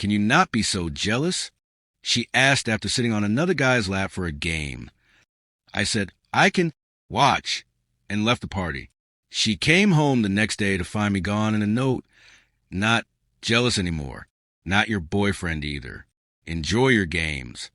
Can you not be so jealous? She asked after sitting on another guy's lap for a game. I said, I can watch, and left the party. She came home the next day to find me gone and a note. Not jealous anymore. Not your boyfriend either. Enjoy your games.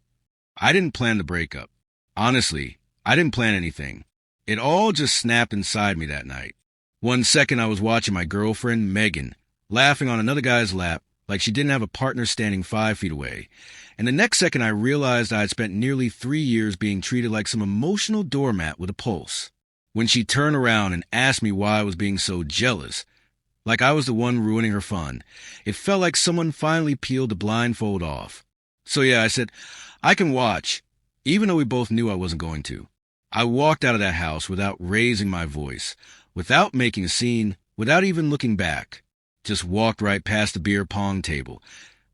I didn't plan the breakup. Honestly, I didn't plan anything. It all just snapped inside me that night. One second I was watching my girlfriend, Megan, laughing on another guy's lap like she didn't have a partner standing 5 feet away. And the next second I realized I had spent nearly 3 years being treated like some emotional doormat with a pulse. When she turned around and asked me why I was being so jealous, like I was the one ruining her fun, it felt like someone finally peeled the blindfold off. So yeah, I said, I can watch, even though we both knew I wasn't going to. I walked out of that house without raising my voice, without making a scene, without even looking back. Just walked right past the beer pong table,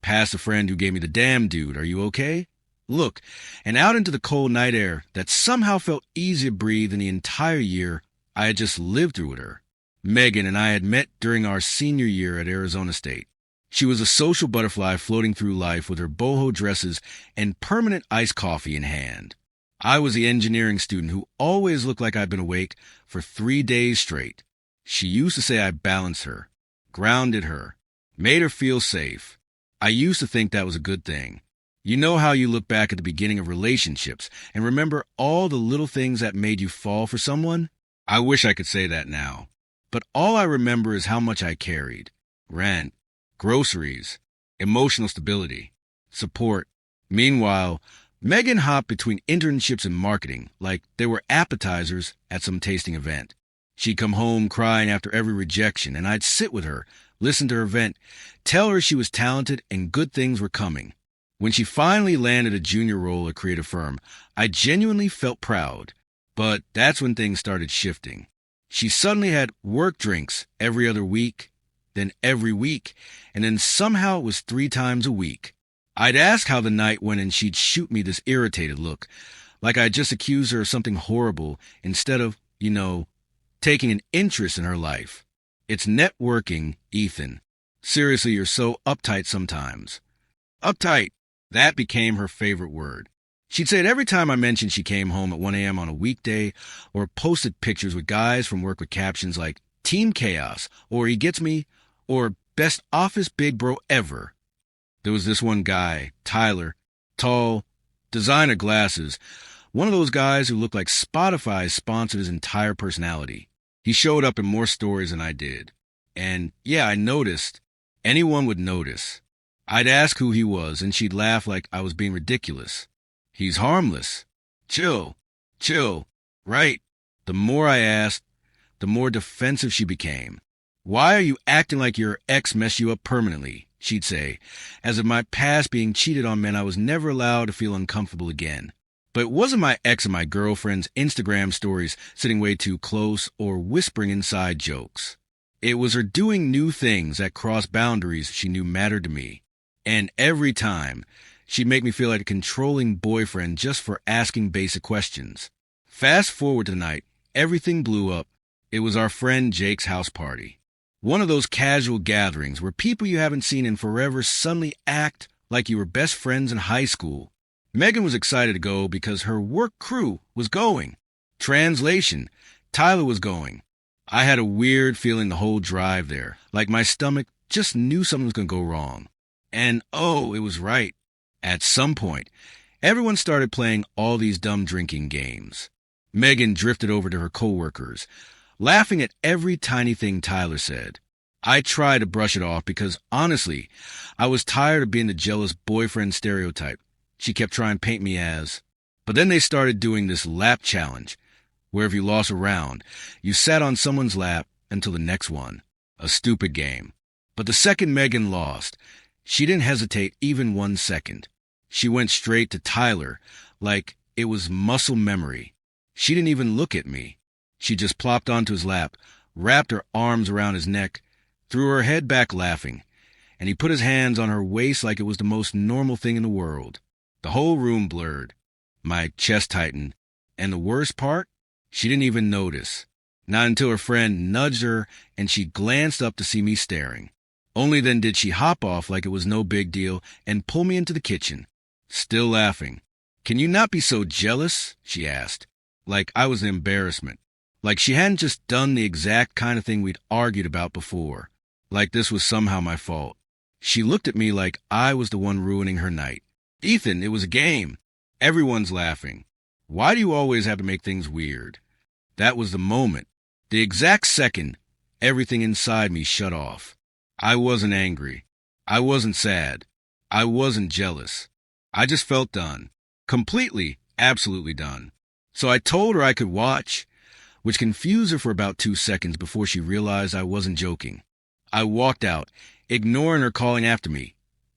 past a friend who gave me the damn dude, are you okay? Look, and out into the cold night air that somehow felt easier to breathe than the entire year I had just lived through with her. Megan and I had met during our senior year at Arizona State. She was a social butterfly floating through life with her boho dresses and permanent iced coffee in hand. I was the engineering student who always looked like I'd been awake for 3 days straight. She used to say I balanced her, grounded her, made her feel safe. I used to think that was a good thing. You know how you look back at the beginning of relationships and remember all the little things that made you fall for someone? I wish I could say that now. But all I remember is how much I carried. Rent, groceries, emotional stability, support. Meanwhile, Megan hopped between internships and marketing like they were appetizers at some tasting event. She'd come home crying after every rejection, and I'd sit with her, listen to her vent, tell her she was talented and good things were coming. When she finally landed a junior role at a creative firm, I genuinely felt proud. But that's when things started shifting. She suddenly had work drinks every other week, then every week, and then somehow it was 3 times a week. I'd ask how the night went and she'd shoot me this irritated look, like I'd just accused her of something horrible instead of, taking an interest in her life. It's networking, Ethan. Seriously, you're so uptight sometimes. Uptight. That became her favorite word. She'd say it every time I mentioned she came home at 1 a.m. on a weekday or posted pictures with guys from work with captions like Team Chaos or He Gets Me or Best Office Big Bro Ever. There was this one guy, Tyler, tall, designer glasses, one of those guys who looked like Spotify sponsored his entire personality. He showed up in more stories than I did. And yeah, I noticed. Anyone would notice. I'd ask who he was, and she'd laugh like I was being ridiculous. He's harmless. Chill. Right. The more I asked, the more defensive she became. Why are you acting like your ex messed you up permanently? She'd say, as if my past being cheated on meant I was never allowed to feel uncomfortable again. But it wasn't my ex and my girlfriend's Instagram stories sitting way too close or whispering inside jokes. It was her doing new things that crossed boundaries she knew mattered to me. And every time, she'd make me feel like a controlling boyfriend just for asking basic questions. Fast forward to tonight, everything blew up. It was our friend Jake's house party. One of those casual gatherings where people you haven't seen in forever suddenly act like you were best friends in high school. Megan was excited to go because her work crew was going. Translation, Tyler was going. I had a weird feeling the whole drive there, like my stomach just knew something was going to go wrong. And it was right. At some point, everyone started playing all these dumb drinking games. Megan drifted over to her coworkers, laughing at every tiny thing Tyler said. I tried to brush it off because, honestly, I was tired of being the jealous boyfriend stereotype she kept trying to paint me as. But then they started doing this lap challenge, where if you lost a round, you sat on someone's lap until the next one. A stupid game. But the second Megan lost, she didn't hesitate even 1 second. She went straight to Tyler, like it was muscle memory. She didn't even look at me. She just plopped onto his lap, wrapped her arms around his neck, threw her head back laughing, and he put his hands on her waist like it was the most normal thing in the world. The whole room blurred. My chest tightened. And the worst part? She didn't even notice. Not until her friend nudged her and she glanced up to see me staring. Only then did she hop off like it was no big deal and pull me into the kitchen. Still laughing. "Can you not be so jealous?" she asked. Like I was an embarrassment. Like she hadn't just done the exact kind of thing we'd argued about before. Like this was somehow my fault. She looked at me like I was the one ruining her night. "Ethan, it was a game. Everyone's laughing. Why do you always have to make things weird?" That was the moment. The exact second, everything inside me shut off. I wasn't angry. I wasn't sad. I wasn't jealous. I just felt done. Completely, absolutely done. So I told her I could watch, which confused her for about 2 seconds before she realized I wasn't joking. I walked out, ignoring her calling after me,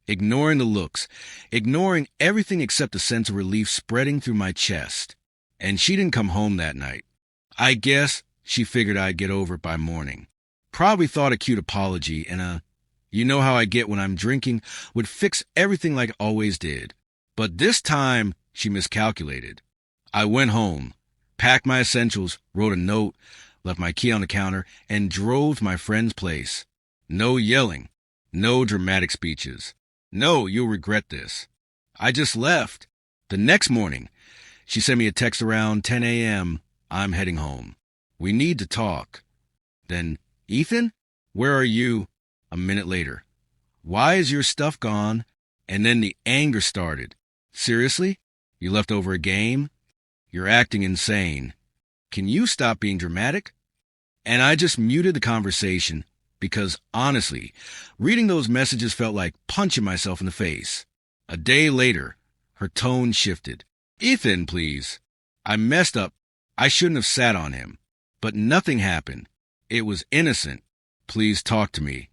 ignoring the looks, ignoring everything except a sense of relief spreading through my chest. And she didn't come home that night. I guess she figured I'd get over it by morning. Probably thought a cute apology and you know how I get when I'm drinking, would fix everything like it always did. But this time, she miscalculated. I went home, packed my essentials, wrote a note, left my key on the counter, and drove to my friend's place. No yelling, no dramatic speeches. "No, you'll regret this." I just left. The next morning, she sent me a text around 10 a.m. "I'm heading home. We need to talk." Then, "Ethan, where are you?" A minute later. "Why is your stuff gone?" And then the anger started. "Seriously? You left over a game? You're acting insane. Can you stop being dramatic?" And I just muted the conversation because, honestly, reading those messages felt like punching myself in the face. A day later, her tone shifted. "Ethan, please. I messed up. I shouldn't have sat on him. But nothing happened. It was innocent. Please talk to me."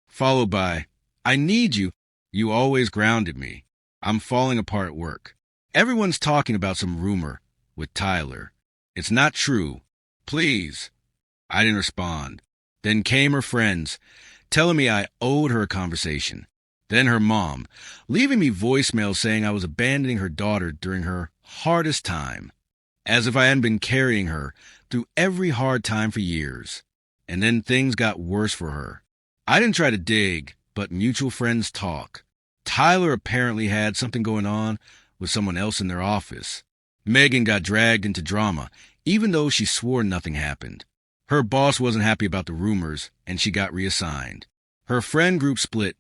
Followed by, "I need you. You always grounded me. I'm falling apart at work. Everyone's talking about some rumor with Tyler. It's not true. Please." I didn't respond. Then came her friends, telling me I owed her a conversation. Then her mom, leaving me voicemail saying I was abandoning her daughter during her hardest time, as if I hadn't been carrying her through every hard time for years. And then things got worse for her. I didn't try to dig, but mutual friends talk. Tyler apparently had something going on with someone else in their office. Megan got dragged into drama, even though she swore nothing happened. Her boss wasn't happy about the rumors, and she got reassigned. Her friend group split.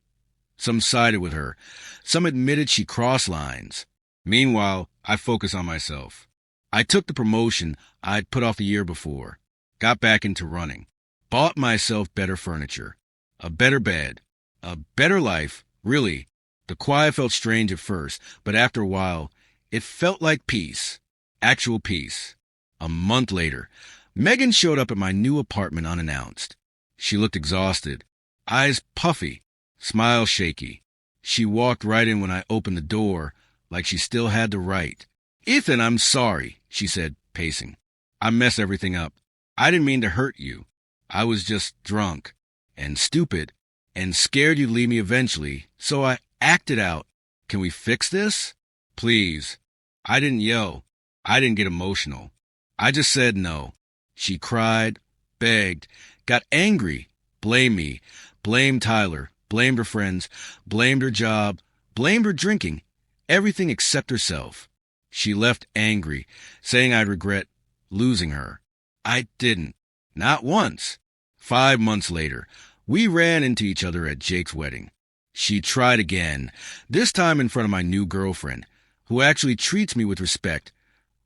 Some sided with her. Some admitted she crossed lines. Meanwhile, I focused on myself. I took the promotion I'd put off a year before, got back into running, bought myself better furniture, a better bed, a better life. Really, the quiet felt strange at first, but after a while, it felt like peace, actual peace. A month later, Megan showed up at my new apartment unannounced. She looked exhausted, eyes puffy, smile shaky. She walked right in when I opened the door, like she still had the right. "Ethan, I'm sorry," she said, pacing. "I messed everything up. I didn't mean to hurt you. I was just drunk and stupid and scared you'd leave me eventually, so I acted out. Can we fix this? Please." I didn't yell. I didn't get emotional. I just said no. She cried, begged, got angry, blamed me, blamed Tyler, blamed her friends, blamed her job, blamed her drinking, everything except herself. She left angry, saying I'd regret losing her. I didn't. Not once. 5 months later, we ran into each other at Jake's wedding. She tried again, this time in front of my new girlfriend, who actually treats me with respect,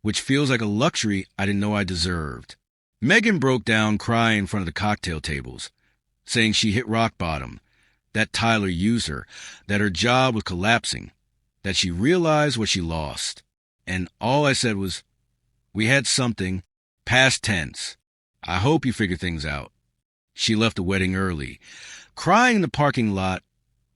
which feels like a luxury I didn't know I deserved. Megan broke down crying in front of the cocktail tables, saying she hit rock bottom, that Tyler used her, that her job was collapsing, that she realized what she lost. And all I said was, "We had something, past tense. I hope you figure things out." She left the wedding early, crying in the parking lot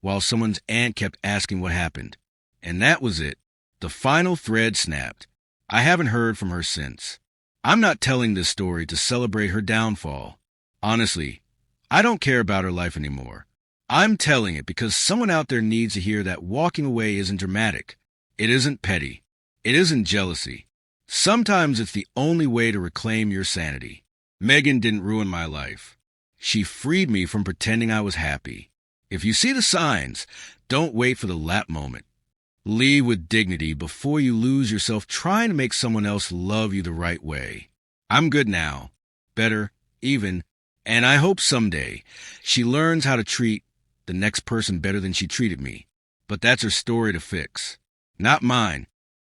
while someone's aunt kept asking what happened. And that was it. The final thread snapped. I haven't heard from her since. I'm not telling this story to celebrate her downfall. Honestly, I don't care about her life anymore. I'm telling it because someone out there needs to hear that walking away isn't dramatic. It isn't petty. It isn't jealousy. Sometimes it's the only way to reclaim your sanity. Megan didn't ruin my life. She freed me from pretending I was happy. If you see the signs, don't wait for the lap moment. Leave with dignity before you lose yourself trying to make someone else love you the right way. I'm good now. Better, even, and I hope someday she learns how to treat the next person better than she treated me. But that's her story to fix, not mine.